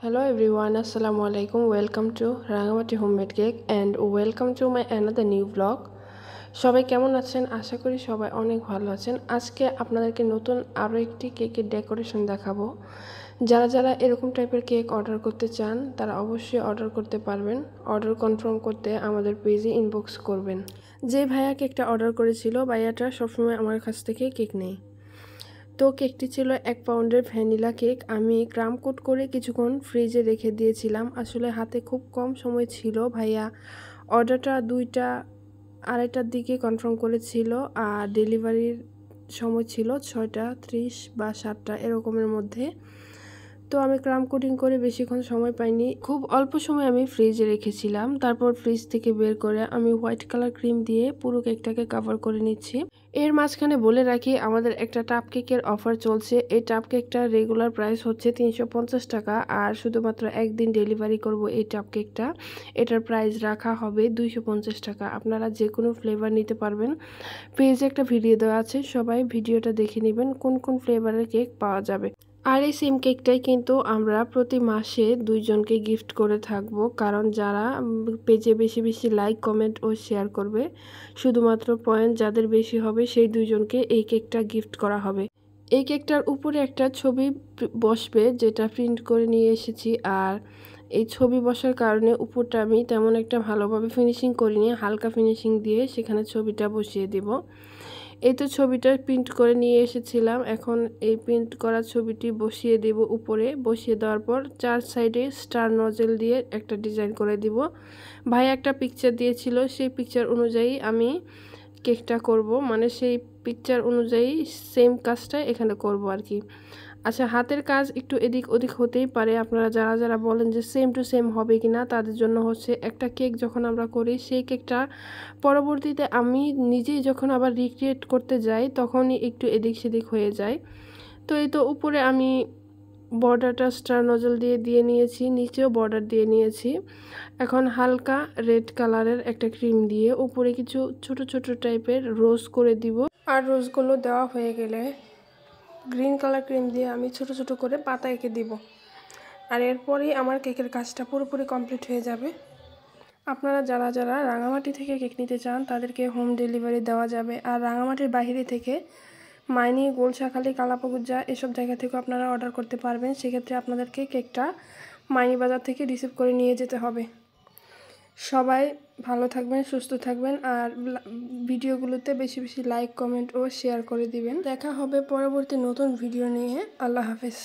Hello everyone, Assalamu alaikum. Welcome to Rangamati Homemade Cake and welcome to my another new vlog. সবাই কেমন আছেন? আশা করি সবাই অনেক ভালো আছেন। আজকে আপনাদেরকে নতুন আরো একটি কেকের ডেকোরেশন দেখাবো। যারা এরকম টাইপের কেক অর্ডার করতে চান তারা অবশ্যই অর্ডার করতে পারবেন। অর্ডার কনফার্ম করতে আমাদের পেজে ইনবক্স করবেন। যে ভাইয়া কেকটা অর্ডার করেছিল, ভাইয়াটা সবসময় আমার কাছ থেকে কেক নেয়। তো কেকটি ছিল 1 পাউন্ডের ভ্যানিলা কেক। আমি ক্রাম কোট করে কিছুক্ষণ ফ্রিজে রেখে দিয়েছিলাম। আসলে হাতে খুব কম সময় ছিল। ভাইয়া অর্ডারটা 2:30টার দিকে কনফার্ম করেছিল আর ডেলিভারির সময় ছিল 6:30 বা 7টা এরকমের মধ্যে। তো আমি ক্রাম কোটিং করে বেশিক্ষণ সময় পাইনি, খুব অল্প সময় আমি ফ্রিজে রেখেছিলাম। তারপর ফ্রিজ থেকে বের করে আমি হোয়াইট কালার ক্রিম দিয়ে পুরো কেকটাকে কভার করে নিচ্ছি। এর মাঝখানে বলে রাখি, আমাদের একটা টাপ কেকের অফার চলছে। এই টাপ কেকটার রেগুলার প্রাইস হচ্ছে 350 টাকা আর শুধুমাত্র একদিন ডেলিভারি করব এই টাপ কেকটা। এটার প্রাইস রাখা হবে 250 টাকা। আপনারা যে কোনো ফ্লেভার নিতে পারবেন। পেজে একটা ভিডিও দেওয়া আছে, সবাই ভিডিওটা দেখে নেবেন কোন কোন ফ্লেভারের কেক পাওয়া যাবে। আর এই সেম কেকটাই কিন্তু আমরা প্রতি মাসে 2 জনকে গিফট করে থাকব, কারণ যারা পেজে বেশি বেশি লাইক কমেন্ট ও শেয়ার করবে, শুধুমাত্র পয়েন্ট যাদের বেশি হবে সেই 2 জনকে এই কেকটা গিফট করা হবে। এই কেকটার উপরে একটা ছবি বসবে, যেটা প্রিন্ট করে নিয়ে এসেছি। আর এই ছবি বসার কারণে উপরটা আমি তেমন একটা ভালোভাবে ফিনিশিং করিনি, হালকা ফিনিশিং দিয়ে সেখানে ছবিটা বসিয়ে দেব। এই তো ছবিটা প্রিন্ট করে নিয়ে এসেছিলাম। এখন এই প্রিন্ট করা ছবিটি বসিয়ে দেব উপরে। বসিয়ে দেওয়ার পর 4 সাইডে স্টার নজেল দিয়ে একটা ডিজাইন করে দিব। ভাই একটা পিকচার দিয়েছিল, সেই পিকচার অনুযায়ী আমি কেকটা করব, মানে সেই পিকচার অনুযায়ী সেম কাজটা এখানে করব আর কি। আচ্ছা, হাতের কাজ একটু এদিক ওদিক হতেই পারে। আপনারা যারা বলেন যে সেম টু সেম হবে কি না, তাদের জন্য হচ্ছে একটা কেক যখন আমরা করি সেই কেকটা পরবর্তীতে আমি নিজেই যখন আবার রিক্রিয়েট করতে যাই তখনই একটু এদিক সেদিক হয়ে যায়। তো এই তো উপরে আমি বর্ডারটা স্টার নজল দিয়ে নিয়েছি, নিচেও বর্ডার দিয়ে নিয়েছি। এখন হালকা রেড কালারের একটা ক্রিম দিয়ে উপরে কিছু ছোট ছোট টাইপের রোজ করে দিব। আর রোজগুলো দেওয়া হয়ে গেলে গ্রিন কালার ক্রিম দিয়ে আমি ছোট ছোট করে পাতা এঁকে দিব। আর এরপরেই আমার কেকের কাজটা পুরোপুরি কমপ্লিট হয়ে যাবে। আপনারা যারা রাঙামাটি থেকে কেক নিতে চান তাদেরকে হোম ডেলিভারি দেওয়া যাবে। আর রাঙামাটির বাইরে থেকে মাইনি, গোলশাখালী, কালাপাগুজা এসব জায়গা থেকেও আপনারা অর্ডার করতে পারবেন। সেক্ষেত্রে আপনাদেরকে কেকটা মাইনি বাজার থেকে রিসিভ করে নিয়ে যেতে হবে। সবাই ভালো থাকবেন, সুস্থ থাকবেন আর ভিডিওগুলোতে বেশি বেশি লাইক কমেন্ট ও শেয়ার করে দিবেন। দেখা হবে পরবর্তী নতুন ভিডিও নিয়ে। আল্লাহ হাফেজ।